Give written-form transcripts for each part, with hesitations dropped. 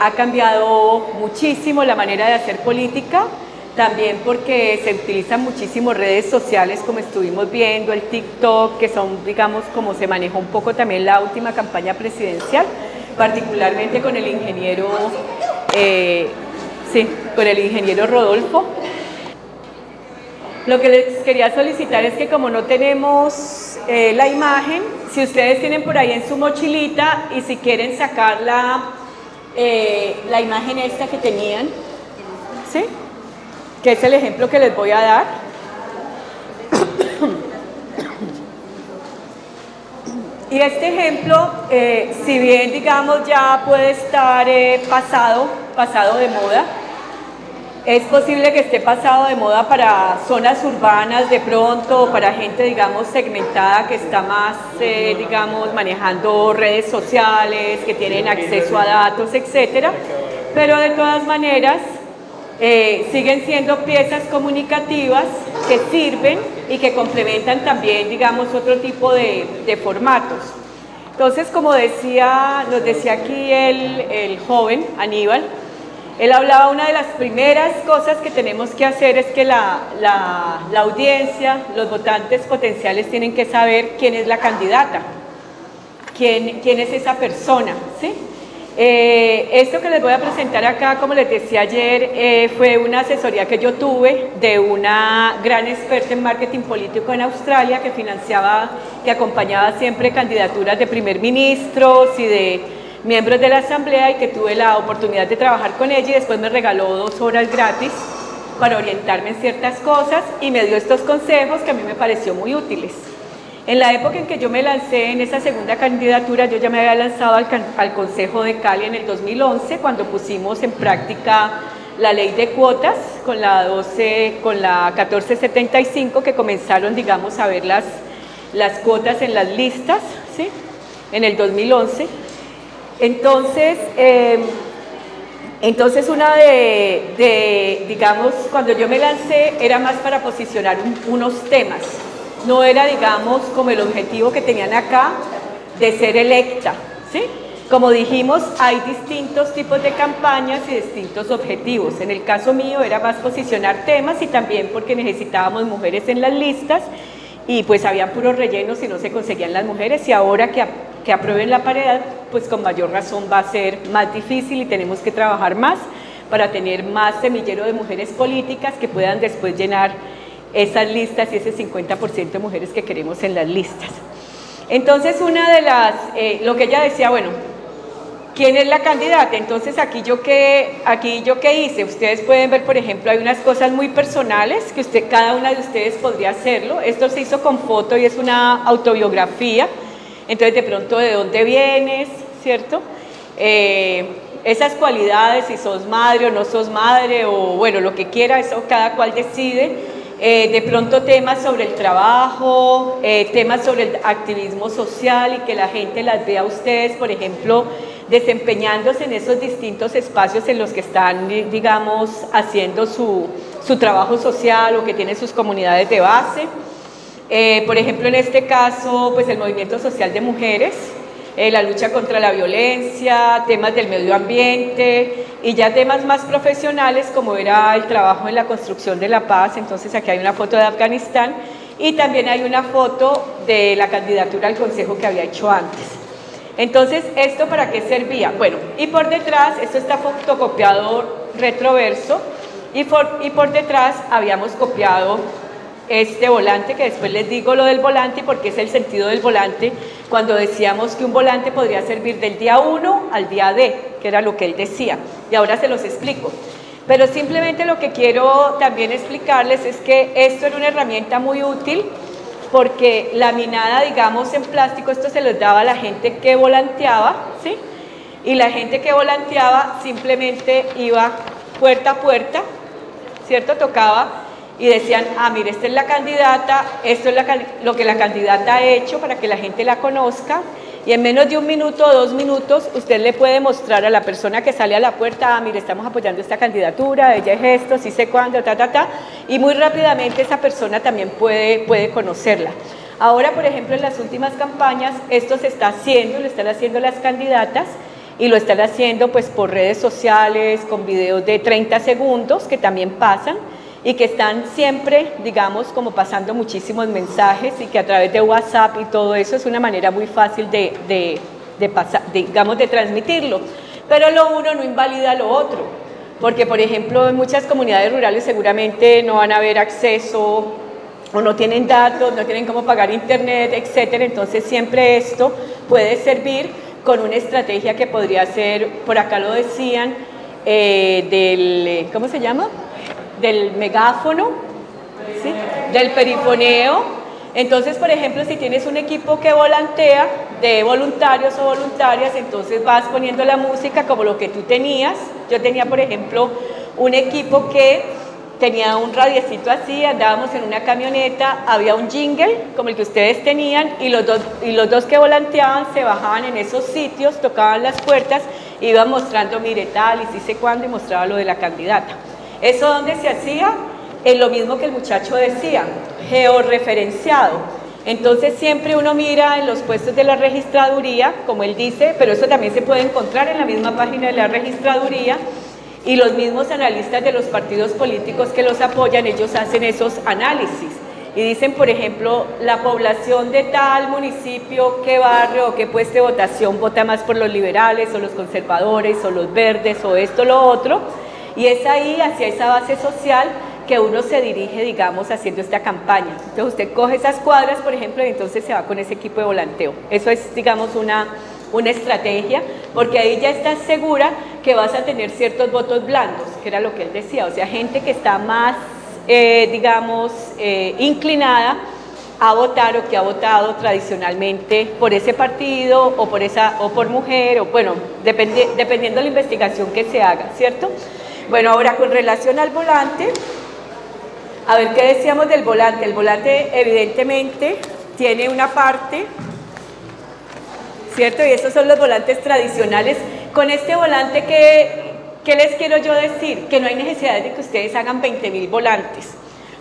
ha cambiado muchísimo la manera de hacer política, también porque se utilizan muchísimo redes sociales, como estuvimos viendo, el TikTok, que son, digamos, como se manejó un poco también la última campaña presidencial, particularmente con el ingeniero, con el ingeniero Rodolfo. Lo que les quería solicitar es que como no tenemos la imagen, si ustedes tienen por ahí en su mochilita y si quieren sacar la imagen esta que tenían, ¿sí?, que es el ejemplo que les voy a dar. Y este ejemplo, si bien digamos ya puede estar pasado de moda, es posible que esté pasado de moda para zonas urbanas de pronto, o para gente, digamos, segmentada que está más, digamos, manejando redes sociales, que tienen acceso a datos, etcétera. Pero de todas maneras, siguen siendo piezas comunicativas que sirven y que complementan también, digamos, otro tipo de formatos. Entonces, como nos decía aquí el joven Aníbal, él hablaba, una de las primeras cosas que tenemos que hacer es que la audiencia, los votantes potenciales tienen que saber quién es la candidata, quién es esa persona, ¿sí? Esto que les voy a presentar acá, como les decía ayer, fue una asesoría que yo tuve de una gran experta en marketing político en Australia que acompañaba siempre candidaturas de primer ministros y de miembros de la asamblea, y que tuve la oportunidad de trabajar con ella, y después me regaló 2 horas gratis para orientarme en ciertas cosas y me dio estos consejos que a mí me pareció muy útiles. En la época en que yo me lancé en esa segunda candidatura, yo ya me había lanzado al Consejo de Cali en el 2011, cuando pusimos en práctica la ley de cuotas con la 1475, que comenzaron, digamos, a ver las cuotas en las listas, ¿sí?, en el 2011. Entonces una digamos, cuando yo me lancé era más para posicionar unos temas, no era, digamos, como el objetivo que tenían acá de ser electa, ¿sí? Como dijimos, hay distintos tipos de campañas y distintos objetivos. En el caso mío era más posicionar temas, y también porque necesitábamos mujeres en las listas, y pues habían puros rellenos y no se conseguían las mujeres, y ahora que aprueben la paridad, pues con mayor razón va a ser más difícil y tenemos que trabajar más para tener más semillero de mujeres políticas que puedan después llenar esas listas y ese 50% de mujeres que queremos en las listas. Entonces, lo que ella decía, bueno, ¿quién es la candidata? Entonces aquí yo qué hice, ustedes pueden ver, por ejemplo, hay unas cosas muy personales que cada una de ustedes podría hacerlo. Esto se hizo con foto y es una autobiografía. Entonces, de pronto, ¿de dónde vienes?, ¿cierto? Esas cualidades, si sos madre o no sos madre, o bueno, lo que quiera, eso cada cual decide. De pronto temas sobre el trabajo, temas sobre el activismo social, y que la gente las vea a ustedes, por ejemplo, desempeñándose en esos distintos espacios en los que están, digamos, haciendo su trabajo social, o que tienen sus comunidades de base. Por ejemplo, en este caso, pues el movimiento social de mujeres, la lucha contra la violencia, temas del medio ambiente, y ya temas más profesionales como era el trabajo en la construcción de la paz. Entonces aquí hay una foto de Afganistán, y también hay una foto de la candidatura al consejo que había hecho antes. Entonces, ¿esto para qué servía? Bueno, y por detrás, esto está fotocopiado retroverso, y por detrás habíamos copiado este volante, que después les digo lo del volante, porque es el sentido del volante, cuando decíamos que un volante podría servir del día 1 al día D, que era lo que él decía, y ahora se los explico. Pero simplemente lo que quiero también explicarles es que esto era una herramienta muy útil, porque laminada, digamos, en plástico, esto se les daba a la gente que volanteaba, ¿sí? Y la gente que volanteaba simplemente iba puerta a puerta, ¿cierto? Tocaba y decían, mire, esta es la candidata, esto es lo que la candidata ha hecho para que la gente la conozca, y en menos de 1 minuto o 2 minutos usted le puede mostrar a la persona que sale a la puerta, mire, estamos apoyando esta candidatura, ella es esto, sí sé cuándo, y muy rápidamente esa persona también puede conocerla. Ahora, por ejemplo, en las últimas campañas, esto se está haciendo, lo están haciendo las candidatas, y lo están haciendo pues por redes sociales, con videos de 30 segundos que también pasan y que están siempre, digamos, como pasando muchísimos mensajes y que a través de WhatsApp y todo eso es una manera muy fácil de transmitirlo. Pero lo uno no invalida lo otro, porque por ejemplo en muchas comunidades rurales seguramente no van a haber acceso o no tienen datos, no tienen cómo pagar internet, etcétera. Entonces siempre esto puede servir con una estrategia que podría ser, por acá lo decían, ¿cómo se llama? Del megáfono, ¿sí? Del perifoneo. Entonces, por ejemplo, si tienes un equipo que volantea de voluntarios o voluntarias, entonces vas poniendo la música como lo que tú tenías. Yo tenía, por ejemplo, un equipo que tenía un radiecito así, andábamos en una camioneta, había un jingle como el que ustedes tenían y los dos que volanteaban se bajaban en esos sitios, tocaban las puertas, iban mostrando, mire tal y sí sé cuándo, y mostraba lo de la candidata. ¿Eso donde se hacía? En lo mismo que el muchacho decía, georreferenciado. Entonces siempre uno mira en los puestos de la registraduría, como él dice, pero eso también se puede encontrar en la misma página de la registraduría, y los mismos analistas de los partidos políticos que los apoyan, ellos hacen esos análisis y dicen, por ejemplo, la población de tal municipio, qué barrio o qué puesto de votación vota más por los liberales o los conservadores o los verdes o esto o lo otro, y es ahí, hacia esa base social, que uno se dirige, digamos, haciendo esta campaña. Entonces usted coge esas cuadras, por ejemplo, y entonces se va con ese equipo de volanteo. Eso es, digamos, una estrategia, porque ahí ya estás segura que vas a tener ciertos votos blandos, que era lo que él decía, o sea, gente que está más, digamos, inclinada a votar o que ha votado tradicionalmente por ese partido o por mujer, o bueno, dependiendo de la investigación que se haga, ¿cierto? Bueno, ahora con relación al volante, a ver qué decíamos del volante. El volante evidentemente tiene una parte, ¿cierto? Y estos son los volantes tradicionales. Con este volante, ¿qué les quiero yo decir? Que no hay necesidad de que ustedes hagan 20.000 volantes,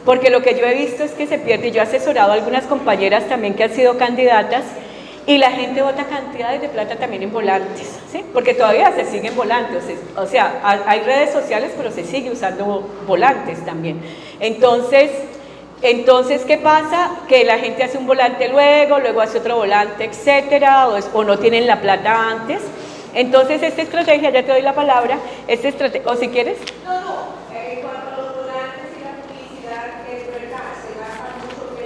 porque lo que yo he visto es que se pierde. Yo he asesorado a algunas compañeras también que han sido candidatas y la gente vota cantidades de plata también en volantes, ¿sí? Porque todavía se siguen volantes, o sea, hay redes sociales, pero se sigue usando volantes también. Entonces, ¿qué pasa? Que la gente hace un volante luego hace otro volante, etcétera, o no tienen la plata antes. Entonces, esta estrategia, ya te doy la palabra, o si quieres. En cuanto a los volantes y la publicidad, es verdad, se gasta mucho que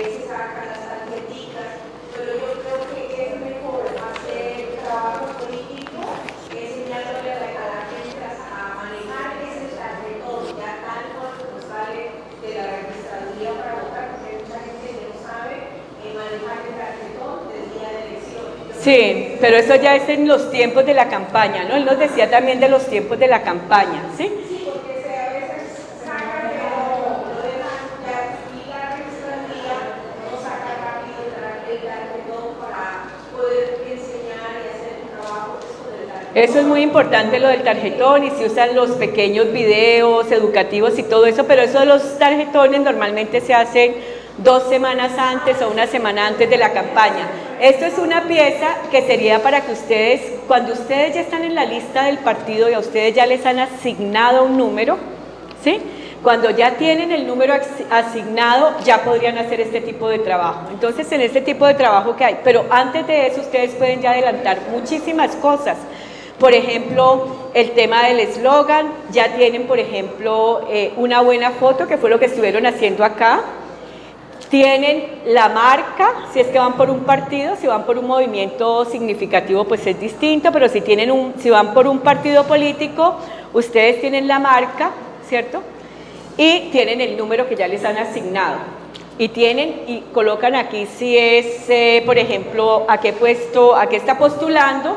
se sacan las tarjeticas, pero yo creo que es mejor hacer trabajo político, enseñándole a la gente a manejar ese tarjetón, ya tal cuando sale de la registraduría para votar, porque hay mucha gente que no sabe manejar el tarjetón del día de elección. Sí, pero eso ya es en los tiempos de la campaña, ¿no? Él nos decía también de los tiempos de la campaña, ¿sí? Sí, porque a veces sacan, pero lo dejan ya y la registraduría no saca rápido el tarjetón para poder enseñar y hacer un trabajo sobre el tarjetón. Eso es muy importante, lo del tarjetón, y se usan los pequeños videos educativos y todo eso, pero eso de los tarjetones normalmente se hacen 2 semanas antes o una semana antes de la campaña. Esto es una pieza que sería para que ustedes, cuando ustedes ya están en la lista del partido y a ustedes ya les han asignado un número, ¿sí? Cuando ya tienen el número asignado, ya podrían hacer este tipo de trabajo. Entonces, en este tipo de trabajo que hay, pero antes de eso ustedes pueden ya adelantar muchísimas cosas. Por ejemplo, el tema del eslogan, ya tienen, por ejemplo, una buena foto, que fue lo que estuvieron haciendo acá. Tienen la marca, si es que van por un partido, si van por un movimiento significativo, pues es distinto, pero si van por un partido político, ustedes tienen la marca, ¿cierto? Y tienen el número que ya les han asignado. Y colocan aquí si es, por ejemplo, a qué puesto, a qué está postulando.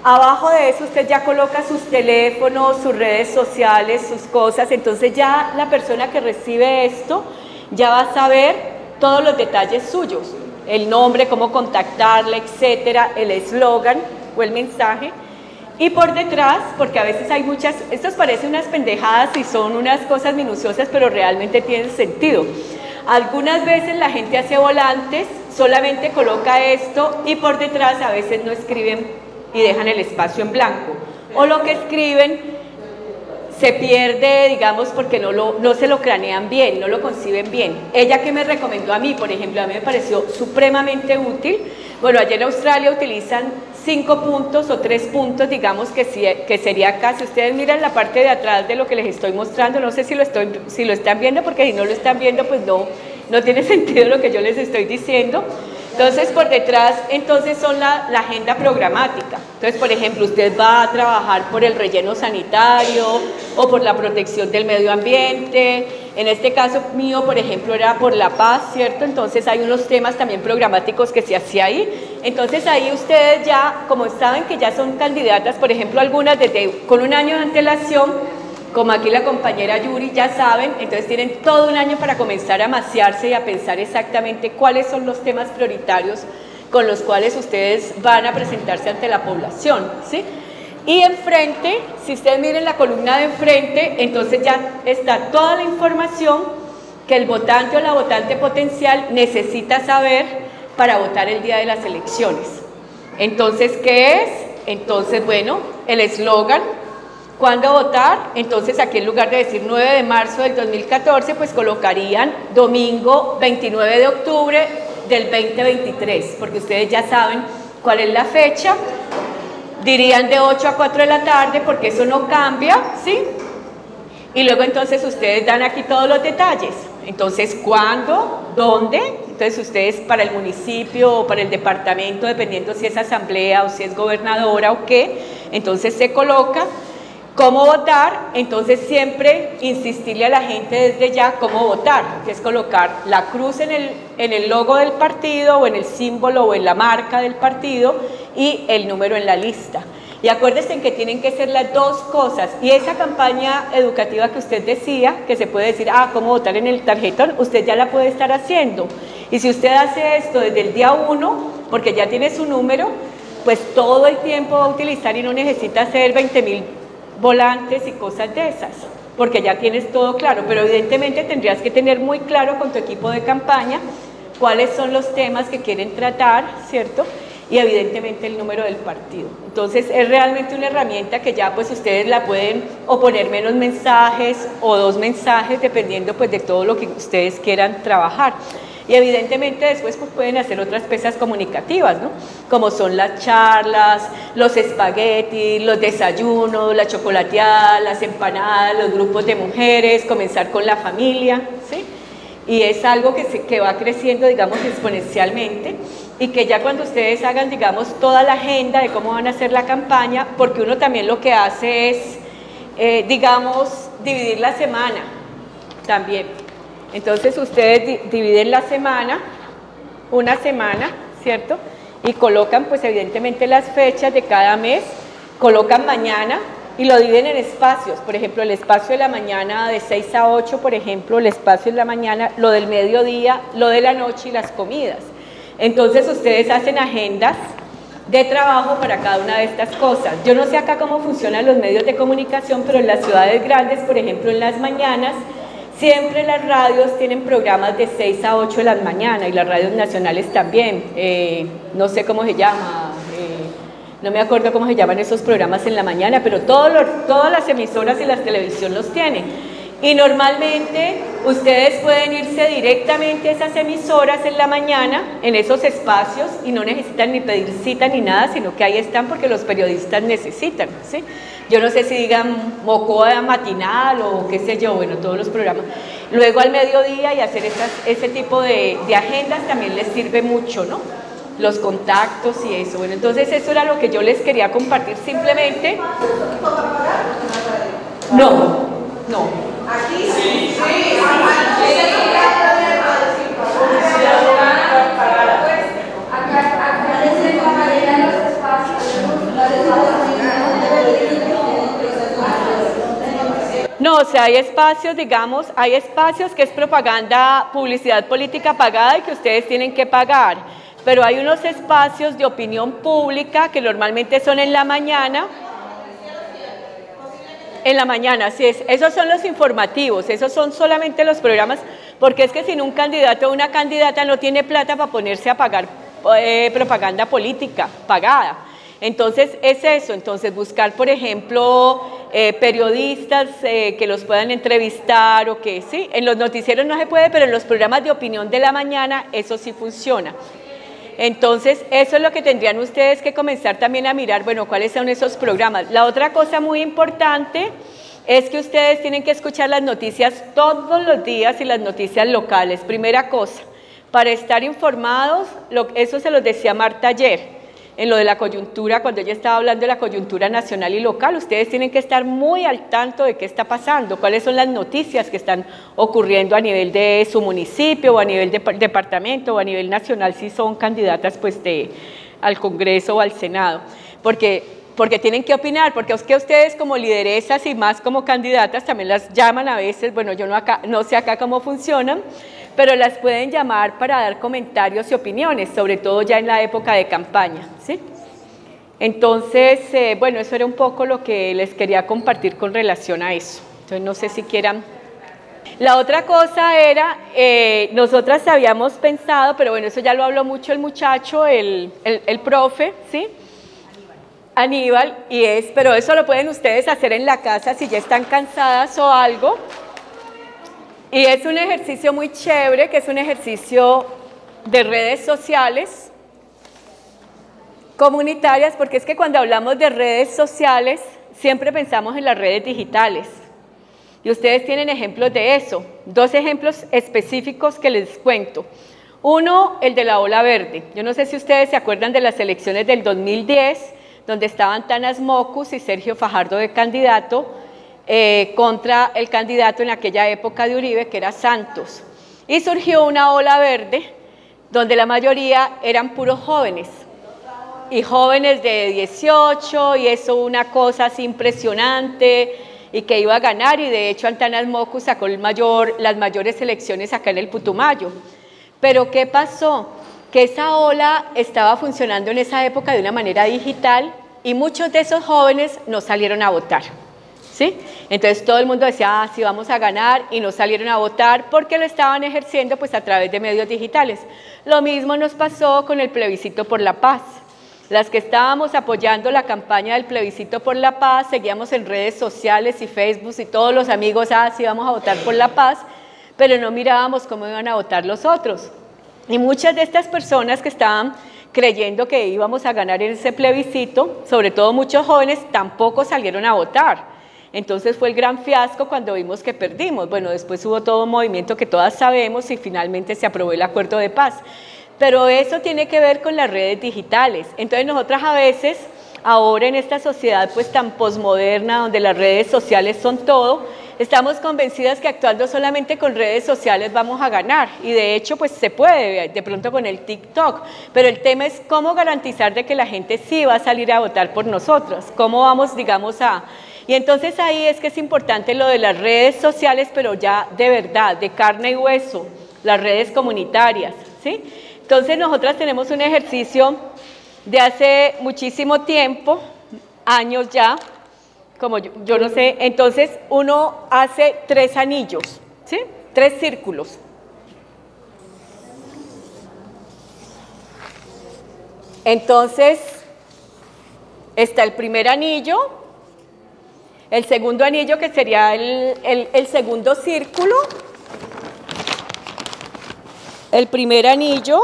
Abajo de eso usted ya coloca sus teléfonos, sus redes sociales, sus cosas. Entonces ya la persona que recibe esto ya va a saber todos los detalles suyos, el nombre, cómo contactarle, etcétera, el eslogan o el mensaje. Y por detrás, porque a veces hay muchas, estos parecen unas pendejadas y son unas cosas minuciosas, pero realmente tienen sentido. Algunas veces la gente hace volantes, solamente coloca esto y por detrás a veces no escriben y dejan el espacio en blanco. O lo que escriben se pierde, digamos, porque no se lo cranean bien, no lo conciben bien. Ella que me recomendó a mí, por ejemplo, a mí me pareció supremamente útil. Bueno, allá en Australia utilizan 5 puntos o 3 puntos, digamos, que sería acá. Si ustedes miran la parte de atrás de lo que les estoy mostrando, no sé si lo están viendo, porque si no lo están viendo, pues no tiene sentido lo que yo les estoy diciendo. Entonces, por detrás, entonces son la agenda programática. Entonces, por ejemplo, usted va a trabajar por el relleno sanitario o por la protección del medio ambiente. En este caso mío, por ejemplo, era por la paz, ¿cierto? Entonces, hay unos temas también programáticos que se hacía ahí. Entonces, ahí ustedes ya, como saben que ya son candidatas, por ejemplo, algunas con un año de antelación, como aquí la compañera Yuri, ya saben, entonces tienen todo un año para comenzar a maciarse y a pensar exactamente cuáles son los temas prioritarios con los cuales ustedes van a presentarse ante la población, ¿sí? Y enfrente, si ustedes miren la columna de enfrente, entonces ya está toda la información que el votante o la votante potencial necesita saber para votar el día de las elecciones. Entonces, ¿qué es? Entonces, bueno, el eslogan. ¿Cuándo votar? Entonces aquí en lugar de decir 9 de marzo del 2014, pues colocarían domingo 29 de octubre del 2023, porque ustedes ya saben cuál es la fecha. Dirían de 8 a 4 de la tarde, porque eso no cambia, ¿sí? Y luego entonces ustedes dan aquí todos los detalles. Entonces, ¿cuándo? ¿Dónde? Entonces ustedes para el municipio o para el departamento, dependiendo si es asamblea o si es gobernadora o qué, entonces se coloca. ¿Cómo votar? Entonces siempre insistirle a la gente desde ya cómo votar, que es colocar la cruz en el logo del partido o en el símbolo o en la marca del partido y el número en la lista. Y acuérdense en que tienen que ser las dos cosas. Y esa campaña educativa que usted decía, que se puede decir, cómo votar en el tarjetón, usted ya la puede estar haciendo. Y si usted hace esto desde el día 1, porque ya tiene su número, pues todo el tiempo va a utilizar y no necesita hacer 20.000 volantes y cosas de esas, porque ya tienes todo claro, pero evidentemente tendrías que tener muy claro con tu equipo de campaña cuáles son los temas que quieren tratar, ¿cierto? Y evidentemente el número del partido. Entonces es realmente una herramienta que ya pues ustedes la pueden o poner menos mensajes o 2 mensajes, dependiendo pues de todo lo que ustedes quieran trabajar. Y evidentemente después pues, pueden hacer otras piezas comunicativas, ¿no? Como son las charlas, los espaguetis, los desayunos, la chocolateada, las empanadas, los grupos de mujeres, comenzar con la familia, ¿sí? Y es algo que va creciendo, digamos, exponencialmente y que ya cuando ustedes hagan, digamos, toda la agenda de cómo van a hacer la campaña, porque uno también lo que hace es, digamos, dividir la semana también. Entonces ustedes dividen la semana, una semana, ¿cierto? Y colocan pues evidentemente las fechas de cada mes, colocan mañana y lo dividen en espacios. Por ejemplo, el espacio de la mañana de 6 a 8, por ejemplo, el espacio de la mañana, lo del mediodía, lo de la noche y las comidas. Entonces ustedes hacen agendas de trabajo para cada una de estas cosas. Yo no sé acá cómo funcionan los medios de comunicación, pero en las ciudades grandes, por ejemplo, en las mañanas, siempre las radios tienen programas de 6 a 8 de la mañana y las radios nacionales también, no sé cómo se llama, no me acuerdo cómo se llaman esos programas en la mañana, pero todas las emisoras y la televisión los tienen. Y normalmente ustedes pueden irse directamente a esas emisoras en la mañana, en esos espacios, y no necesitan ni pedir cita ni nada, sino que ahí están porque los periodistas necesitan, ¿sí? Yo no sé si digan Mocoa matinal o qué sé yo, bueno, todos los programas. Luego al mediodía y hacer ese tipo de agendas también les sirve mucho, ¿no? Los contactos y eso. Bueno, entonces eso era lo que yo les quería compartir simplemente. No. Aquí sí. No, o sea, hay espacios, digamos, hay espacios que es propaganda, publicidad política pagada y que ustedes tienen que pagar, pero hay unos espacios de opinión pública que normalmente son en la mañana. En la mañana, sí es. Esos son los informativos, esos son solamente los programas, porque es que si un candidato o una candidata no tiene plata para ponerse a pagar propaganda política pagada. Entonces, es eso, entonces buscar, por ejemplo, periodistas que los puedan entrevistar o que sí, en los noticieros no se puede, pero en los programas de opinión de la mañana eso sí funciona. Entonces, eso es lo que tendrían ustedes que comenzar también a mirar, bueno, cuáles son esos programas. La otra cosa muy importante es que ustedes tienen que escuchar las noticias todos los días y las noticias locales. Primera cosa, para estar informados, eso se los decía Marta ayer, en lo de la coyuntura, cuando ella estaba hablando de la coyuntura nacional y local, ustedes tienen que estar muy al tanto de qué está pasando, cuáles son las noticias que están ocurriendo a nivel de su municipio o a nivel de departamento o a nivel nacional si son candidatas pues al Congreso o al Senado, porque tienen que opinar, porque es que ustedes como lideresas y más como candidatas también las llaman a veces, bueno, yo no sé acá cómo funcionan, pero las pueden llamar para dar comentarios y opiniones, sobre todo ya en la época de campaña, ¿sí? Entonces, bueno, eso era un poco lo que les quería compartir con relación a eso. Entonces, no sé si quieran. La otra cosa era, nosotras habíamos pensado, pero bueno, eso ya lo habló mucho el muchacho, el profe, ¿sí? Aníbal, pero eso lo pueden ustedes hacer en la casa si ya están cansadas o algo. Y es un ejercicio muy chévere, que es un ejercicio de redes sociales comunitarias, porque es que cuando hablamos de redes sociales, siempre pensamos en las redes digitales. Y ustedes tienen ejemplos de eso, 2 ejemplos específicos que les cuento. Uno, el de la ola verde. Yo no sé si ustedes se acuerdan de las elecciones del 2010, donde estaban Tanas Mockus y Sergio Fajardo de candidato, contra el candidato en aquella época de Uribe, que era Santos. Y surgió una ola verde, donde la mayoría eran puros jóvenes, y jóvenes de 18, y eso una cosa así impresionante, y que iba a ganar, y de hecho Tanas Mockus sacó las mayores elecciones acá en el Putumayo. Pero ¿qué pasó? Que esa ola estaba funcionando en esa época de una manera digital, y muchos de esos jóvenes no salieron a votar. ¿Sí? Entonces todo el mundo decía, sí, vamos a ganar, y no salieron a votar porque lo estaban ejerciendo pues a través de medios digitales. Lo mismo nos pasó con el plebiscito por la paz. Las que estábamos apoyando la campaña del plebiscito por la paz, seguíamos en redes sociales y Facebook y todos los amigos, sí, vamos a votar por la paz, pero no mirábamos cómo iban a votar los otros. Y muchas de estas personas que estaban creyendo que íbamos a ganar en ese plebiscito, sobre todo muchos jóvenes, tampoco salieron a votar. Entonces fue el gran fiasco cuando vimos que perdimos. Bueno, después hubo todo un movimiento que todas sabemos y finalmente se aprobó el acuerdo de paz. Pero eso tiene que ver con las redes digitales. Entonces nosotras a veces, ahora en esta sociedad pues tan posmoderna, donde las redes sociales son todo, estamos convencidas que actuando solamente con redes sociales vamos a ganar. Y de hecho pues se puede, de pronto con el TikTok. Pero el tema es cómo garantizar de que la gente sí va a salir a votar por nosotros. Cómo vamos, digamos, Y entonces ahí es que es importante lo de las redes sociales, pero ya de verdad, de carne y hueso, las redes comunitarias, ¿sí? Entonces nosotras tenemos un ejercicio de hace muchísimo tiempo, años ya, como yo no sé, entonces uno hace 3 anillos, ¿sí? 3 círculos. Entonces, está el primer anillo, el segundo anillo que sería el segundo círculo, el primer anillo,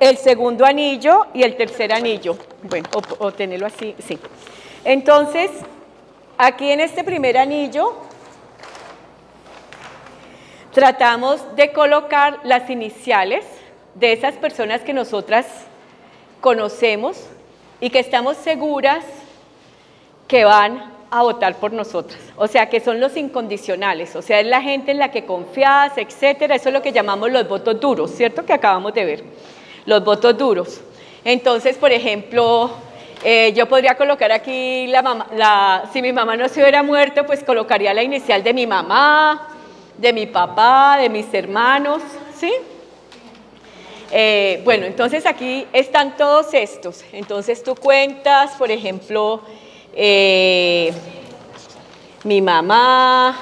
el segundo anillo y el tercer anillo. Bueno, o tenerlo así, sí. Entonces, aquí en este primer anillo, tratamos de colocar las iniciales de esas personas que nosotras conocemos y que estamos seguras que van a votar por nosotras, o sea, que son los incondicionales, o sea, es la gente en la que confías, etcétera. Eso es lo que llamamos los votos duros, ¿cierto? Que acabamos de ver, los votos duros. Entonces, por ejemplo, yo podría colocar aquí si mi mamá no se hubiera muerto, pues colocaría la inicial de mi mamá, de mi papá, de mis hermanos, ¿sí? Bueno, entonces aquí están todos estos. Entonces tú cuentas, por ejemplo, mi mamá,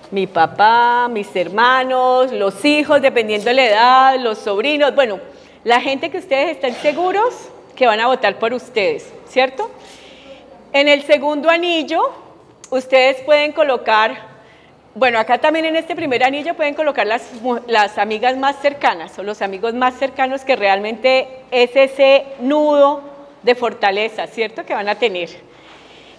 mi papá, mis hermanos, los hijos, dependiendo de la edad, los sobrinos, bueno, la gente que ustedes están seguros que van a votar por ustedes, ¿cierto? En el segundo anillo, ustedes pueden colocar, bueno, acá también en este primer anillo pueden colocar las amigas más cercanas o los amigos más cercanos que realmente es ese nudo de fortaleza, ¿cierto? Que van a tener.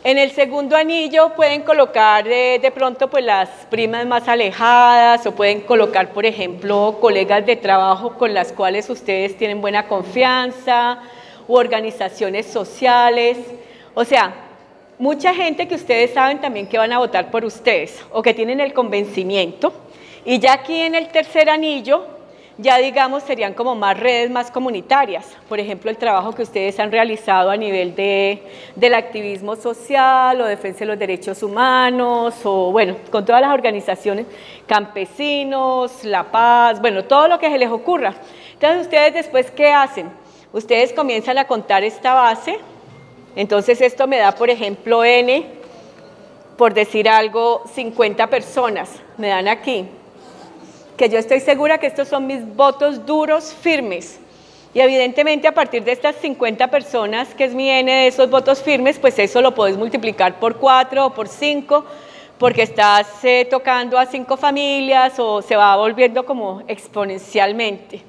En el segundo anillo pueden colocar de pronto pues las primas más alejadas o pueden colocar, por ejemplo, colegas de trabajo con las cuales ustedes tienen buena confianza u organizaciones sociales. O sea, mucha gente que ustedes saben también que van a votar por ustedes o que tienen el convencimiento. Y ya aquí en el tercer anillo, ya digamos serían como más redes más comunitarias. Por ejemplo, el trabajo que ustedes han realizado a nivel del activismo social o defensa de los derechos humanos o bueno, con todas las organizaciones, campesinos, La Paz, bueno, todo lo que se les ocurra. Entonces, ¿ustedes después qué hacen? Ustedes comienzan a contar esta base. Entonces esto me da, por ejemplo, N, por decir algo, 50 personas, me dan aquí, que yo estoy segura que estos son mis votos duros, firmes, y evidentemente a partir de estas 50 personas, que es mi N de esos votos firmes, pues eso lo podés multiplicar por 4 o por 5, porque estás tocando a 5 familias o se va volviendo como exponencialmente.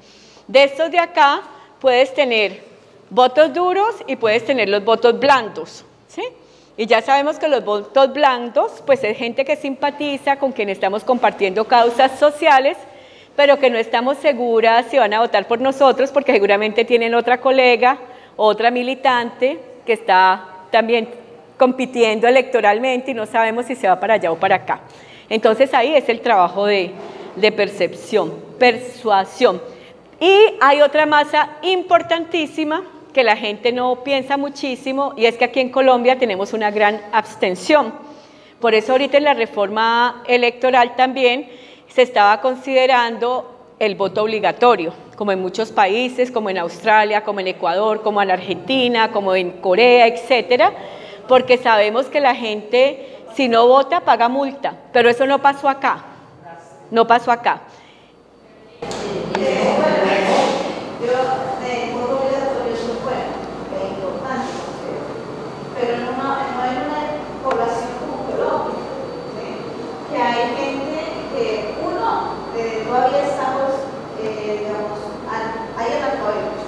De estos de acá puedes tener votos duros y puedes tener los votos blandos, ¿sí? Y ya sabemos que los votos blandos, pues es gente que simpatiza, con quien estamos compartiendo causas sociales, pero que no estamos seguras si van a votar por nosotros, porque seguramente tienen otra colega, otra militante, que está también compitiendo electoralmente y no sabemos si se va para allá o para acá. Entonces ahí es el trabajo de percepción, persuasión. Y hay otra masa importantísima que la gente no piensa muchísimo, y es que aquí en Colombia tenemos una gran abstención. Por eso ahorita en la reforma electoral también se estaba considerando el voto obligatorio, como en muchos países, como en Australia, como en Ecuador, como en Argentina, como en Corea, etcétera, porque sabemos que la gente, si no vota, paga multa, pero eso no pasó acá, no pasó acá. Pero no en una población como Colombia, ¿sí? Que hay gente que todavía estamos, digamos, hay analfabetos,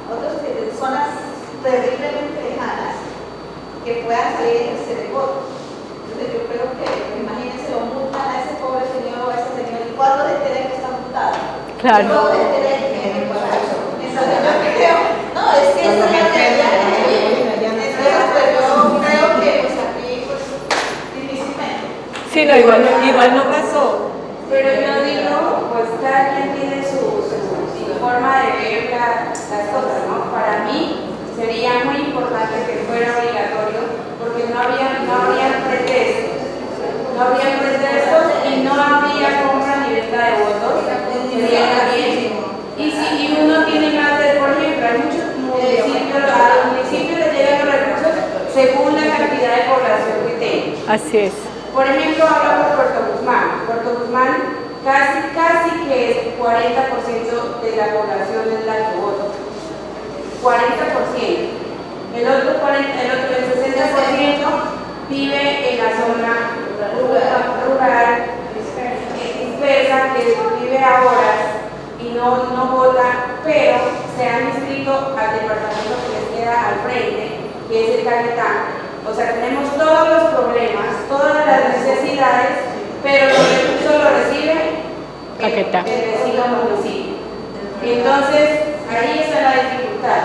otros que de zonas terriblemente lejanas que puedan salir a ejercer el voto. Entonces yo creo que, imagínense, lo multan a ese pobre señor o a ese señor, ¿y cuánto de interés que está multado? Claro. ¿Cuánto de interés que para eso? Entonces yo creo, no, es que es una realidad. Sí, no, igual no pasó. Pero yo digo, pues cada quien tiene su forma de ver las cosas, ¿no? Para mí sería muy importante que fuera obligatorio, porque no habría pretextos, y no habría compra ni venta de votos, sería bien. Y si uno tiene más de, por ejemplo, hay muchos municipios, a los municipios les llegan los recursos según la cantidad de población que tengan. Así es. Por ejemplo, hablamos de Puerto Guzmán. Puerto Guzmán casi que el 40% de la población es la que vota. 40%. El 60% vive en la zona rural, dispersa, que vive a horas y no vota, pero se han inscrito al departamento que les queda al frente, que es el Caquetá. O sea, tenemos todos los problemas, todas las necesidades, pero los recursos los recibe el vecino municipio. Entonces, ahí está la dificultad.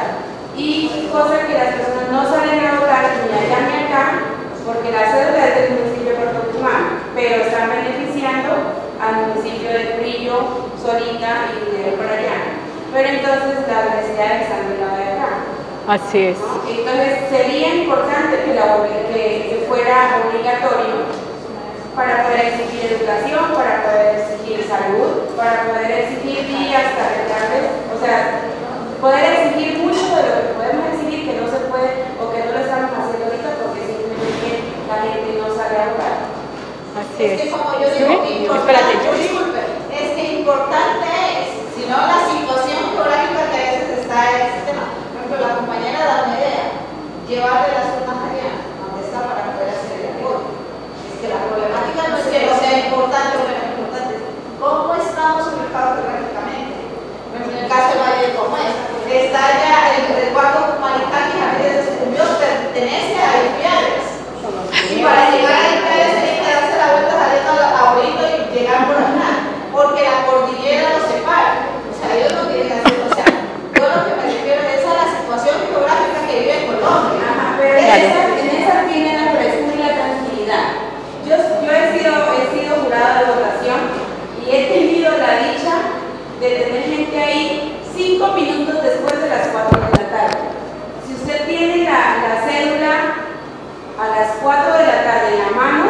Y cosa que las personas no salen a votar ni allá ni acá, porque la cédula es del municipio de Puerto Guzmán, pero están beneficiando al municipio de Brillo, Solita y de por allá. Pero entonces las necesidades están del lado de acá. Así es. Entonces sería importante que fuera obligatorio para poder exigir educación, para poder exigir salud, para poder exigir días tardes, o sea, poder exigir mucho de lo que podemos exigir que no se puede o que no lo estamos haciendo ahorita porque simplemente la gente no sale a votar. Así es. Es que como yo digo, disculpe, es que importante es, si no la situación geográfica que a veces está en el sistema. Por ejemplo, la compañera llevarle las urnas allá, donde está, para poder hacer el voto. Es que la problemática no es que no sea importante o menos importante, ¿cómo estamos ubicados geográficamente? En el caso de Valle de Comés, está ya el cuarto Maritán, que a veces descubrió, pertenece a Ipiales. Y para llegar a Ipiales hay que darse la vuelta saliendo a Obrito y llegar por acá, porque la cordillera los separa. O sea, ellos no quieren hacer, o sea, yo lo que me refiero es a la situación geográfica que vive Colombia. Ajá, pero en esa tiene la frescura y la tranquilidad. Yo he sido jurada de votación y he tenido la dicha de tener gente ahí 5 minutos después de las 4 de la tarde. Si usted tiene la cédula a las 4 de la tarde en la mano,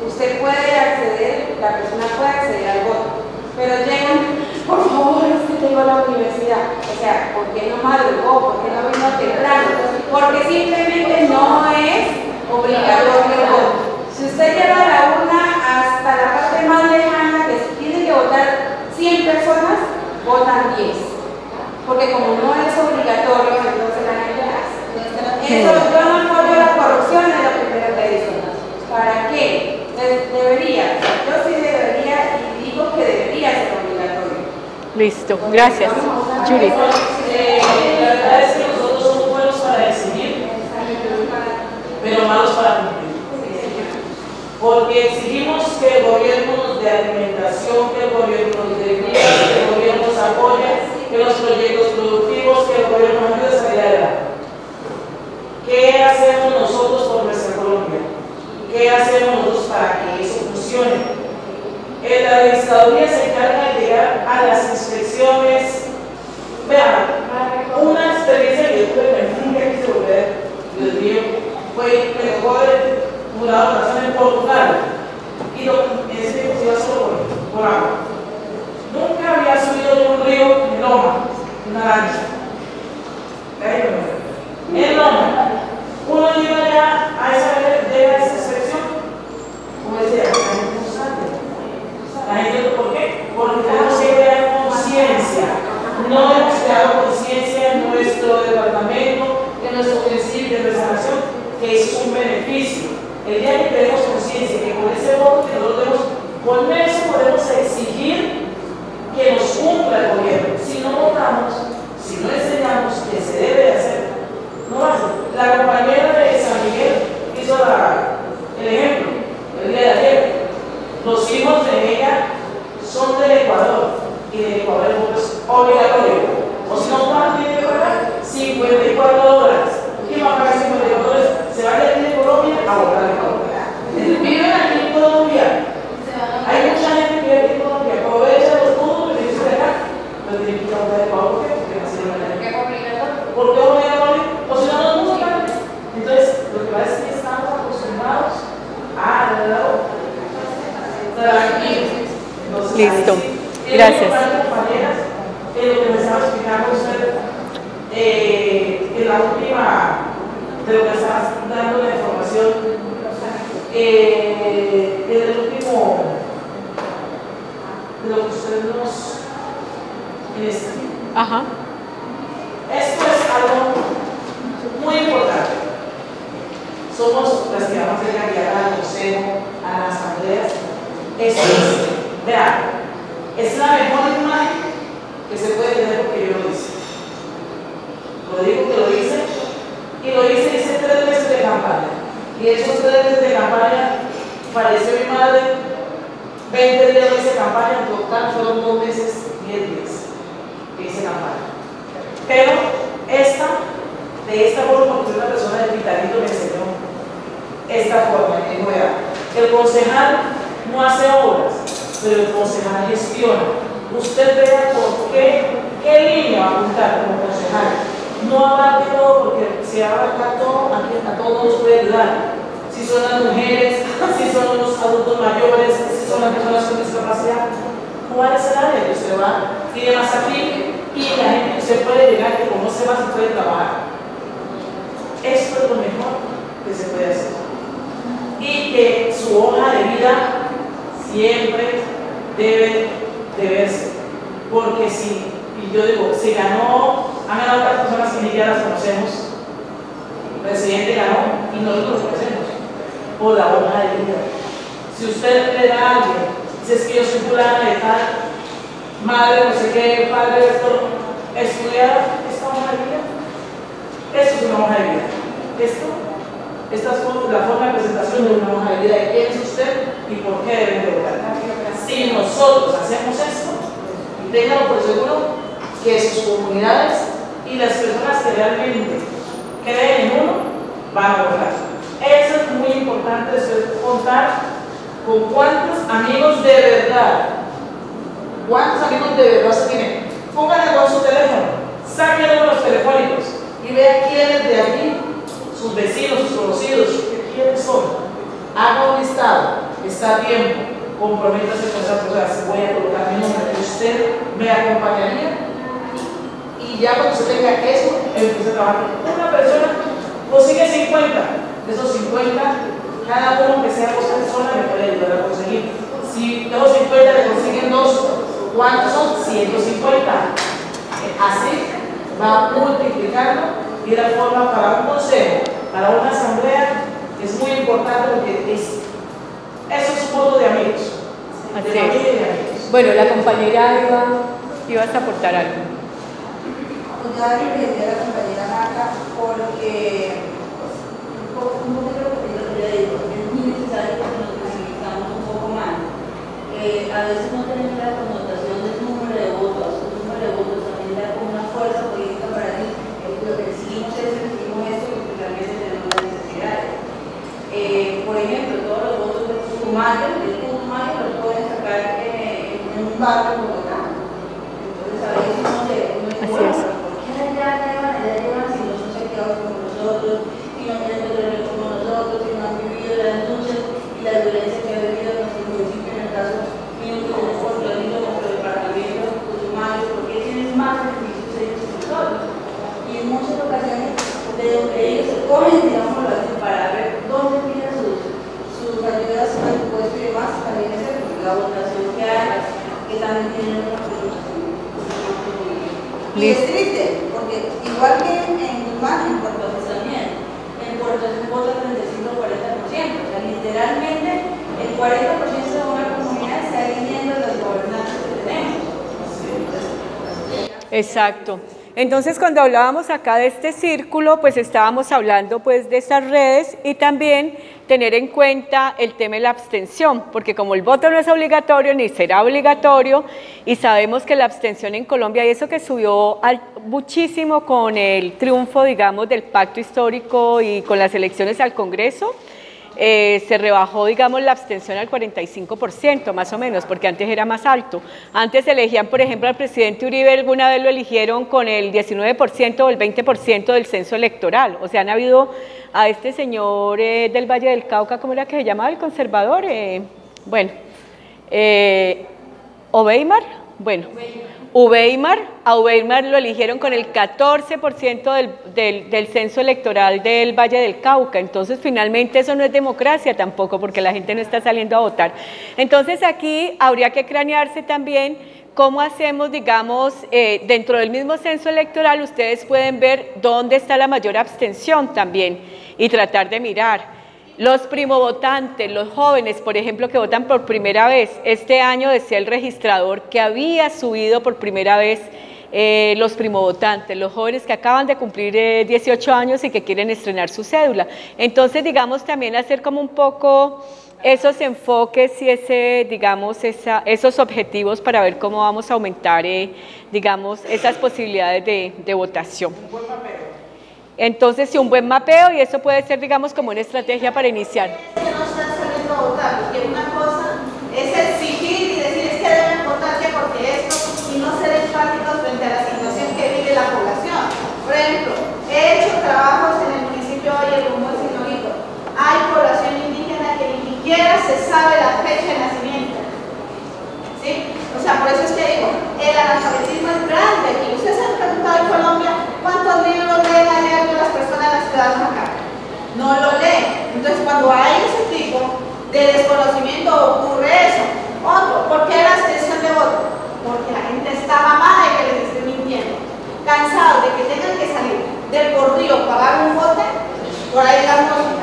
usted puede acceder, la persona puede acceder al voto. Pero llegan, por favor, es que tengo la universidad. O sea, ¿por qué no madrugó? ¿Por qué no vino temprano? Porque simplemente no es obligatorio el voto. Si usted lleva la urna hasta la parte más lejana, que tiene que votar 100 personas, votan 10. Porque como no es obligatorio, entonces la gente hace. Eso, yo no apoyo la corrupción, es lo primero que dicen. ¿Para qué? Debería, yo sí debería y digo que debería ser obligatorio. Listo, gracias. Judith. La verdad es que nosotros somos buenos para exigir, pero malos para cumplir. Porque exigimos que el gobierno nos dé alimentación, que el gobierno nos dé vida, que el gobierno nos apoye, que los proyectos productivos, que el gobierno nos ayude a salir adelante. ¿Qué hacemos nosotros por nuestra Colombia? ¿Qué hacemos nosotros para que eso funcione? La registraduría se encarga de llegar a las inspecciones. Vean, una experiencia que yo tuve que nunca quise volver, Dios mío, fue que me tocó haber jurado nación en Portugal. Y en ese tiempo se iba solo por agua. Nunca había subido de un río en Loma, una lancha. En Loma. Uno llega ya a esa inspección, como decía, la gente no sabe. La gente, ¿por qué? Porque tenemos que crear conciencia. No hemos creado conciencia en nuestro departamento, en nuestro municipio, en nuestra nación, que es un beneficio. El día que tenemos conciencia, que con ese voto que nosotros tenemos, con eso podemos exigir que nos cumpla el gobierno. Si no votamos, si no enseñamos que se debe hacer, no va a ser. La compañera de San Miguel hizo el ejemplo el día de ayer. Los hijos de ella son del Ecuador y del Ecuador el voto es obligatorio. O si no, ¿cuánto tiene que pagar? $54. ¿Quién va a pagar $54? Se va a ir de Colombia a votar en Colombia. Viven aquí en Colombia. Hay mucha gente que vive en Colombia. Aprovecha los puntos que dicen de acá. Pero tienen que ir a votar en Ecuador porque nacieron allá. ¿Por qué obligatorio? ¿Por qué obligatorio? O si no, no buscan. Entonces, lo que pasa es que estamos acostumbrados a entonces, listo. sí, Gracias. Compañeras, lo que me estaba explicando usted en la última, de lo que estaba dando la información, en el último, de lo que usted nos. Ajá. Esto es algo muy importante. Somos las que vamos a llegar al consejo, a las asambleas. Esto es, vean, es la mejor imagen que se puede tener porque yo lo hice. Lo digo que lo hice, y lo hice 3 meses de campaña. Y esos 3 meses de campaña, falleció mi madre, 20 días no hice campaña, en total fueron 2 meses, 10 días que hice campaña. Pero de esta forma, porque una persona del Vitalito me enseñó esta forma, que dijo, el concejal no hace obras, pero el concejal gestiona. Usted vea por qué línea va a apuntar como concejal. No abarque todo, porque si abarca todo, a todos nos puede ayudar. Si son las mujeres, si son los adultos mayores, si son las personas con discapacidad, ¿cuál es el área que usted va? Tiene más afín y la gente que usted puede llegar, que conoce más y puede trabajar. Esto es lo mejor que se puede hacer. Y que su hoja de vida siempre debe de verse. Porque si, y yo digo, si han ganado otras personas que ni siquiera las conocemos, nosotros lo hacemos, por la hoja de vida. Si usted le da a alguien, si es que yo soy fulana de tal, madre, no sé qué, padre, esto, estudiar esta hoja de vida. Esto es una hoja de vida. Esta es la forma de presentación de una hoja de vida de quién es usted y por qué deben de votar. Si nosotros hacemos esto, ténganlo por seguro que sus comunidades y las personas que realmente creen en uno van a votar. Eso es muy importante, después contar con cuántos amigos de verdad, se tienen. Pónganle con su teléfono, saquen números telefónicos y vean quiénes de aquí, sus vecinos, sus conocidos, quiénes son. Haga un listado, está a tiempo, comprométase con esa persona, voy a colocar mi nombre, usted me acompañaría. Y ya cuando se tenga eso, empieza a trabajar. Una persona consigue 50, de esos 50, cada uno que sea otra persona me puede ayudar a conseguir. Si tengo 50, le consiguen 2, ¿cuántos son? 150. Así va multiplicando y la forma para un consejo, para una asamblea, es muy importante porque eso es un voto de amigos. Así de familia y de es. amigos. Bueno, la compañera ibas a aportar algo. Yo le decía a la compañera Maca porque un poco de lo que yo le digo, es muy necesario que nos visibilizamos un poco más. A veces no tenemos la connotación del número de votos, el número de votos también da como una fuerza política para mí. Lo que decidimos es esto porque realmente tenemos las necesidades. Por ejemplo, todos los votos del Putumayo los pueden sacar en un barrio en Bogotá. Entonces a veces no se ya llevan si no son saqueados como nosotros, si no tienen petróleo como nosotros, si no han vivido las luchas y la violencia que ha vivido en nuestro municipio, en el caso mío que tenemos por nuestro departamento, Putumayo, porque tienen más beneficios ellos que nosotros. Y en muchas ocasiones de donde ellos se cogen, digamos, para ver dónde piden sus ayudas al impuesto y demás, también es la votación que hay, que también tienen una preocupación. Y es triste, porque igual que en Guzmán, en Puerto Rico también, en Puerto Rico vota 35-40%, o sea, literalmente el 40% de una comunidad está eligiendo los gobernantes que tenemos. Exacto. Entonces, cuando hablábamos acá de este círculo, pues estábamos hablando pues de estas redes y también tener en cuenta el tema de la abstención, porque como el voto no es obligatorio ni será obligatorio y sabemos que la abstención en Colombia, y eso que subió muchísimo con el triunfo, digamos, del pacto histórico y con las elecciones al Congreso, se rebajó, digamos, la abstención al 45%, más o menos, porque antes era más alto. Antes elegían, por ejemplo, al presidente Uribe, alguna vez lo eligieron con el 19% o el 20% del censo electoral. O sea, han habido a este señor del Valle del Cauca, ¿cómo era que se llamaba? El conservador, Obeimar, a Ubeimar lo eligieron con el 14% del censo electoral del Valle del Cauca. Entonces, finalmente eso no es democracia tampoco, porque la gente no está saliendo a votar. Entonces, aquí habría que cranearse también cómo hacemos, digamos, dentro del mismo censo electoral, ustedes pueden ver dónde está la mayor abstención también y tratar de mirar. Los primovotantes, los jóvenes, por ejemplo, que votan por primera vez, este año decía el registrador que había subido por primera vez los primovotantes, los jóvenes que acaban de cumplir 18 años y que quieren estrenar su cédula. Entonces, digamos, también hacer como un poco esos enfoques y esos objetivos para ver cómo vamos a aumentar, digamos, esas posibilidades de votación. Entonces, sí, un buen mapeo, y eso puede ser, digamos, como una estrategia para iniciar. Que no están saliendo a votar, porque una cosa es exigir y decir es que deben votar que porque esto, y no ser empáticos frente a la situación que vive la población. Por ejemplo, he hecho trabajos en el municipio de Valle, como es señorito, hay población indígena que ni siquiera se sabe la fecha de nacimiento. ¿Sí? O sea, por eso es que digo, el analfabetismo es grande. Y ustedes han preguntado en Colombia cuántos libros leen a leer las personas las ciudadanas acá. No lo leen. Entonces, cuando hay ese tipo de desconocimiento, ocurre eso. Otro, ¿por qué la abstención de voto? Porque la gente está mamada de que les esté mintiendo. Cansados de que tengan que salir del por río, pagar un bote, por ahí damos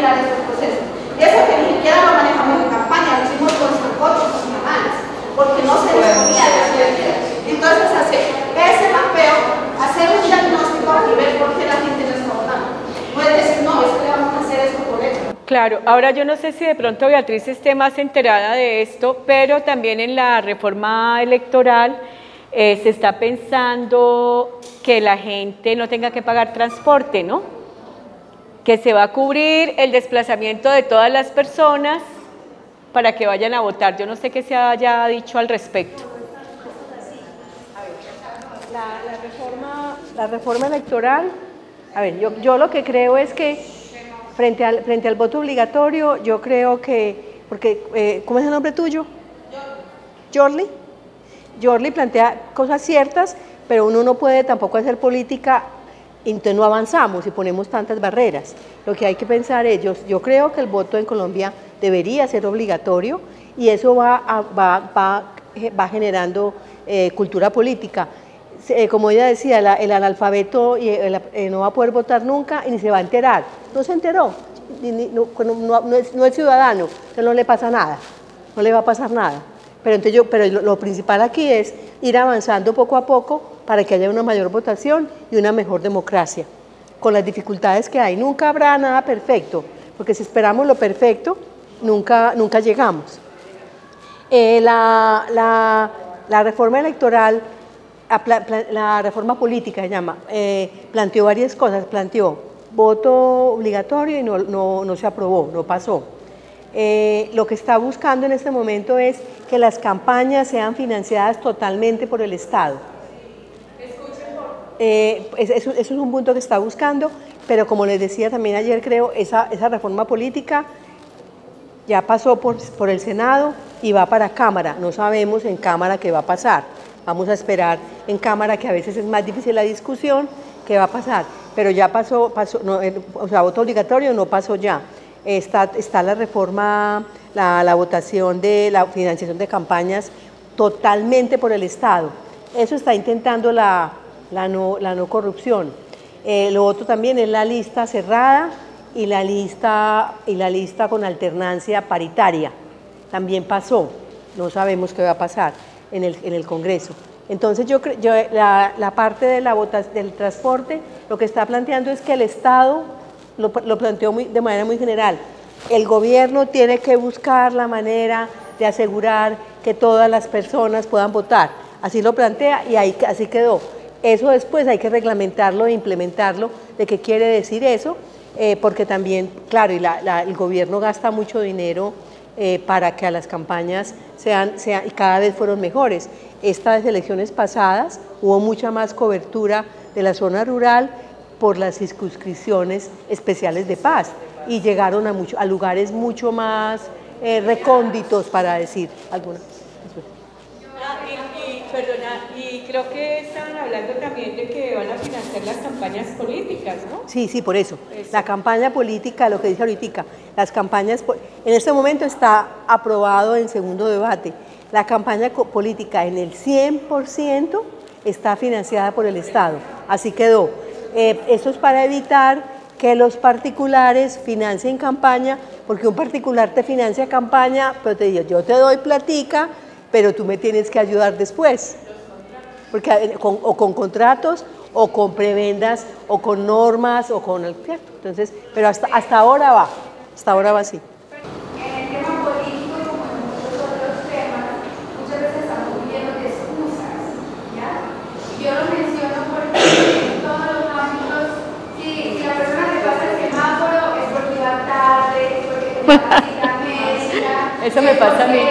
mirar estos procesos. Y eso que ni siquiera lo manejamos en campaña, lo hicimos con sancochos, con tamales, porque no se disponía de hacer. Entonces, hacer ese mapeo, hacer un diagnóstico y ver por qué la gente no está votando. No es decir, no, es que le vamos a hacer esto por esto. Claro, ahora yo no sé si de pronto Beatriz esté más enterada de esto, pero también en la reforma electoral se está pensando que la gente no tenga que pagar transporte, ¿no? Que se va a cubrir el desplazamiento de todas las personas para que vayan a votar. Yo no sé qué se haya dicho al respecto. La reforma electoral, a ver, yo lo que creo es que frente al voto obligatorio, yo creo que, porque, ¿cómo es el nombre tuyo? Jorli plantea cosas ciertas, pero uno no puede tampoco hacer política y entonces no avanzamos y ponemos tantas barreras. Lo que hay que pensar es, yo creo que el voto en Colombia debería ser obligatorio y eso va generando cultura política. Como ella decía, el analfabeto no va a poder votar nunca y ni se va a enterar. No se enteró, no es ciudadano, entonces no le pasa nada, no le va a pasar nada. Pero lo principal aquí es ir avanzando poco a poco para que haya una mayor votación y una mejor democracia, con las dificultades que hay. Nunca habrá nada perfecto, porque si esperamos lo perfecto, nunca llegamos. La reforma electoral, la reforma política se llama, planteó varias cosas, planteó voto obligatorio y no se aprobó, no pasó. Lo que está buscando en este momento es que las campañas sean financiadas totalmente por el Estado. Eso es un punto que está buscando, pero como les decía también ayer, creo, esa reforma política ya pasó por el Senado y va para Cámara. No sabemos en Cámara qué va a pasar. Vamos a esperar en Cámara, que a veces es más difícil la discusión, qué va a pasar. Pero ya pasó no, o sea, voto obligatorio no pasó ya. Está la reforma, la votación de la financiación de campañas totalmente por el Estado. Eso está intentando la no corrupción. Lo otro también es la lista cerrada y la lista con alternancia paritaria. También pasó, no sabemos qué va a pasar en el Congreso. Entonces la parte del transporte, lo que está planteando es que el Estado, lo planteó de manera muy general, el gobierno tiene que buscar la manera de asegurar que todas las personas puedan votar. Así lo plantea y así quedó. Eso después hay que reglamentarlo e implementarlo, de qué quiere decir eso, porque también, claro, el gobierno gasta mucho dinero para que a las campañas y cada vez fueron mejores. Estas elecciones pasadas hubo mucha más cobertura de la zona rural por las circunscripciones especiales de paz y llegaron a lugares mucho más recónditos, para decir alguna. Perdona, y creo que estaban hablando también de que van a financiar las campañas políticas, ¿no? Sí, por eso. La campaña política, lo que dice ahorita, las campañas, en este momento está aprobado en segundo debate. La campaña política en el 100% está financiada por el Estado, así quedó. Esto es para evitar que los particulares financien campaña, porque un particular te financia campaña, pero te dice, yo te doy platica, pero tú me tienes que ayudar después, porque o con contratos, o con prebendas, o con normas, o con el cierto. Entonces, pero hasta ahora va así. En el tema político, como en muchos otros temas, muchas veces estamos viviendo de excusas, ¿ya? Yo lo menciono porque en todos los ámbitos, si la persona que pasa el semáforo es porque va tarde, es porque tiene una cita médica, eso me pasa a mí.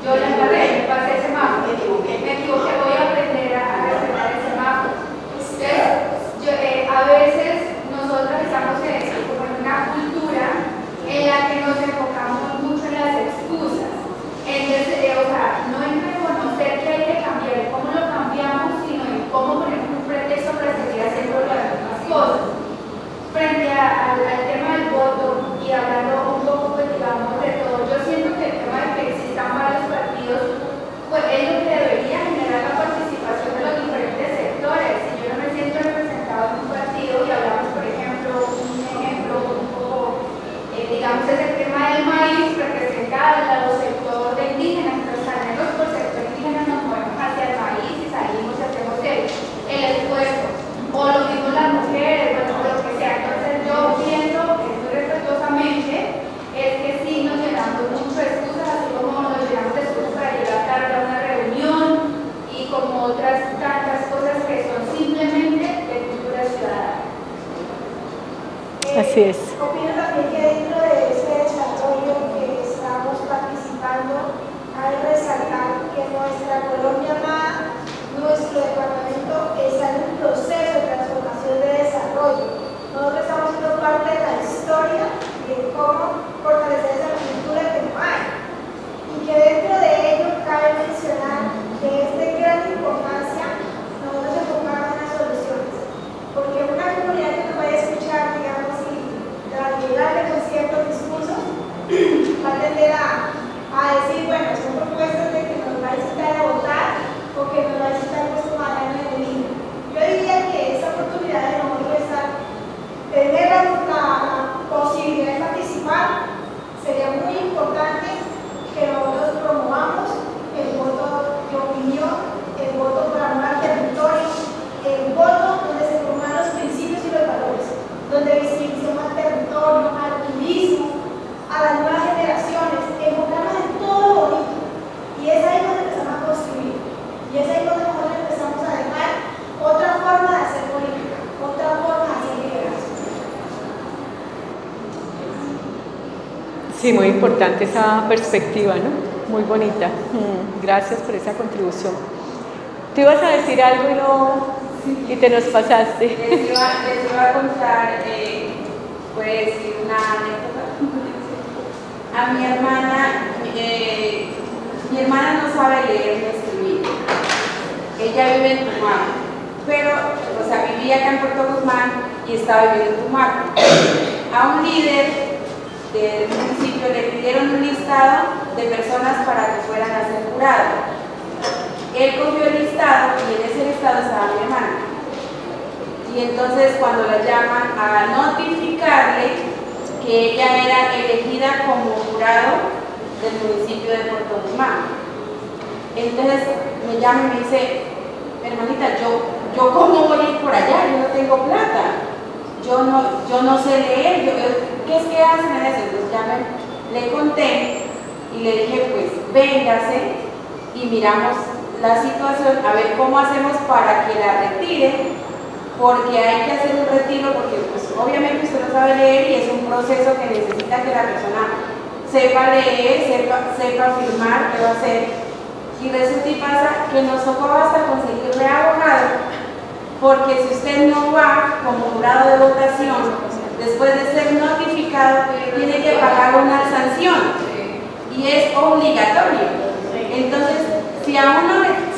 Yo la embarré, me pasé el semáforo, me equivoqué, voy a aprender a respetar el semáforo. Entonces, a veces nosotros estamos como en una cultura en la que nos enfocamos mucho en las excusas. Entonces, no en reconocer que hay que cambiar, cómo lo cambiamos, sino en cómo ponemos un pretexto para seguir haciendo las mismas cosas. Frente a Así es. Opino también que dentro de ese desarrollo que estamos participando hay que resaltar que nuestra Colombia amada, nuestro departamento está en un proceso de transformación de desarrollo. Nosotros estamos siendo parte de la historia de cómo fortalecer esa cultura que no hay. Y que dentro de ello cabe mencionar que es de gran importancia nosotros enfocarnos en las soluciones. Porque una comunidad que nos vaya a escuchar, digamos, y ayudarle con ciertos discursos, va a tender a decir, bueno, son propuestas de que nos va a incitar a votar o que nos va a incitar pues, a ganar en el INE. Yo diría que esa oportunidad de nosotros tener la posibilidad de participar sería muy importante que nosotros promovamos el voto de opinión, el voto para amar territorio, el voto donde se forman los principios y los valores, donde visibilicemos al territorio, al turismo, a las nuevas generaciones, enfocarnos en todo lo bonito. Y es ahí donde empezamos a construir. Y es ahí donde nosotros empezamos a dejar otra forma de hacer política, otra forma de hacer liderazgo. Sí, muy importante esa perspectiva, ¿no? Muy bonita. Gracias por esa contribución. Tú ibas a decir algo y te nos pasaste. Les iba a contar, pues, una anécdota. A mi hermana no sabe leer ni escribir. Ella vive en Tumaco, pero, o sea, vivía acá en Puerto Guzmán y estaba viviendo en Tumaco. A un líder del municipio le pidieron un listado de personas para que fueran a ser jurado. Él cogió el listado y en ese listado estaba mi hermana. Y entonces cuando la llaman a notificarle que ella era elegida como jurado del municipio de Puerto Guzmán. Entonces me llama y me dice, hermanita, yo cómo voy a ir por allá, yo no tengo plata, yo no sé leer, ¿qué es que hacen en eso? Entonces ya le conté y le dije, pues véngase y miramos la situación, a ver cómo hacemos para que la retire, porque hay que hacer un retiro, porque pues obviamente usted no sabe leer y es un proceso que necesita que la persona sepa leer, sepa firmar, qué va a hacer. Y resulta y pasa que nos tocó hasta conseguirle abogado, porque si usted no va como jurado de votación, después de ser notificado, tiene que pagar una sanción y es obligatorio. Entonces,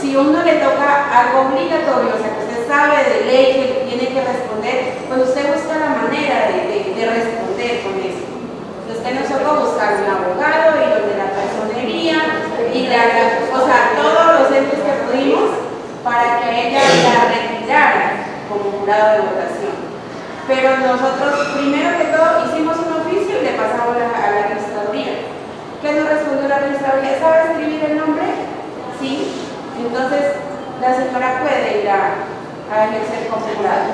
si uno le toca algo obligatorio, o sea, que usted sabe de ley que tiene que responder, pues usted busca la manera de responder con eso. Usted nos tocó buscar un abogado y los de la personería y o sea, todos los entes que pudimos para que ella la retirara como jurado de votación. Pero nosotros, primero que todo, hicimos un oficio y le pasamos a la registraduría. ¿Qué nos respondió la registraduría? ¿Sabe escribir el nombre? Sí. Entonces, la señora puede ir a ejercer como jurado.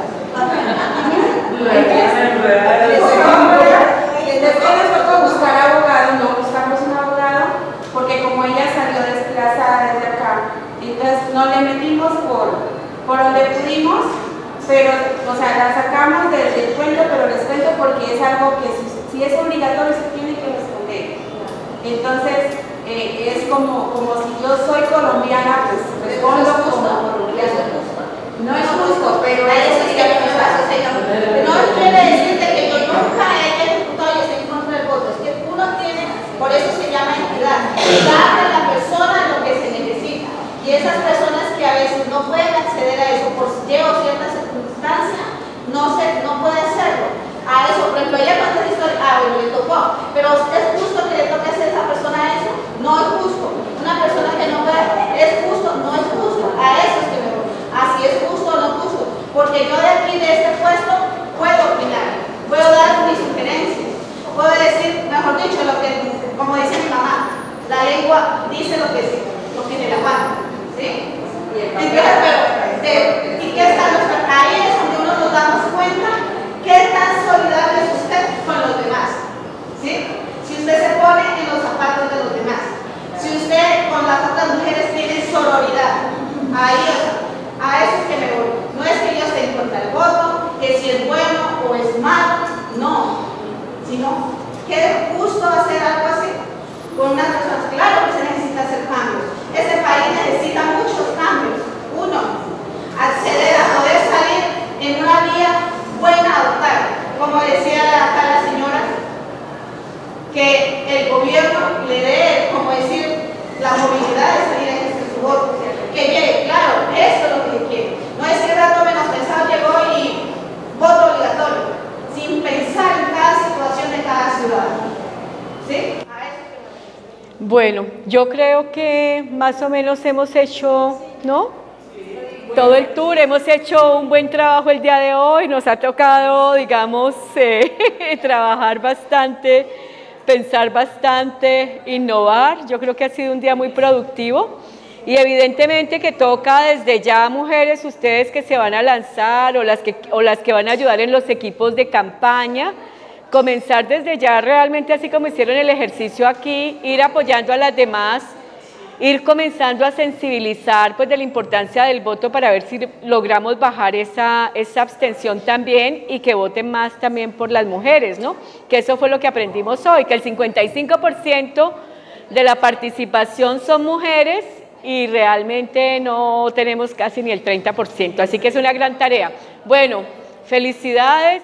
Después nos tocó buscar abogado, no buscamos un abogado, porque como ella salió desplazada desde acá, entonces no le metimos por donde pudimos, pero, o sea, la sacamos del cuento, pero les cuento porque es algo que si es obligatorio se tiene que responder. Entonces, es como si yo soy colombiana, pues respondo como colombiana. No es justo, pero eso es que no quiere decir que yo nunca haya ejecutado y esté en contra del voto. Es que uno tiene, por eso se llama equidad, darle a la persona lo que se necesita. Y esas personas que a veces no pueden acceder a eso por llevo ciertas circunstancias, no puede hacerlo. A eso, por ejemplo, ella cuando dice, bueno, le tocó, pero ¿es justo que le toque hacer a esa persona eso? No es justo. Una persona que no puede, ¿es justo? No es justo. A eso es que me voy. Así es justo o no justo. Porque yo de aquí, de este puesto, puedo opinar, puedo dar mis sugerencias, puedo decir, mejor dicho, lo que, como dice mi mamá, la lengua dice lo que le aguanta. ¿Sí? Entonces, pero, ¿y qué está nuestra? Ahí es donde uno nos damos cuenta qué tan solidario es usted con los demás. ¿Sí? Si usted se pone en los zapatos de los demás, si usted con las otras mujeres tiene sororidad, ahí a eso es que me voy. No es que yo esté en contra del voto, que si es bueno o es malo, no. no, qué justo hacer algo así con unas personas. Claro que se necesita hacer cambios. Este país necesita muchos cambios. Uno, acceder a poder salir en una vía buena a votar. Como decía acá la señora, que el gobierno le dé, como decir, la movilidad de salir a ejercer su voto. Que llegue, claro, esto es lo que quiere. No es que rato menos pensado llegó y voto obligatorio, sin pensar en cada situación de cada ciudadano. ¿Sí? Bueno, yo creo que más o menos hemos hecho, ¿no? Todo el tour, hemos hecho un buen trabajo el día de hoy, nos ha tocado, digamos, trabajar bastante, pensar bastante, innovar. Yo creo que ha sido un día muy productivo y evidentemente que toca desde ya, mujeres, ustedes que se van a lanzar o las que van a ayudar en los equipos de campaña, comenzar desde ya realmente, así como hicieron el ejercicio aquí, ir apoyando a las demás, ir comenzando a sensibilizar pues de la importancia del voto para ver si logramos bajar esa abstención también y que voten más también por las mujeres, ¿no? Que eso fue lo que aprendimos hoy, que el 55% de la participación son mujeres y realmente no tenemos casi ni el 30%, así que es una gran tarea. Bueno, felicidades.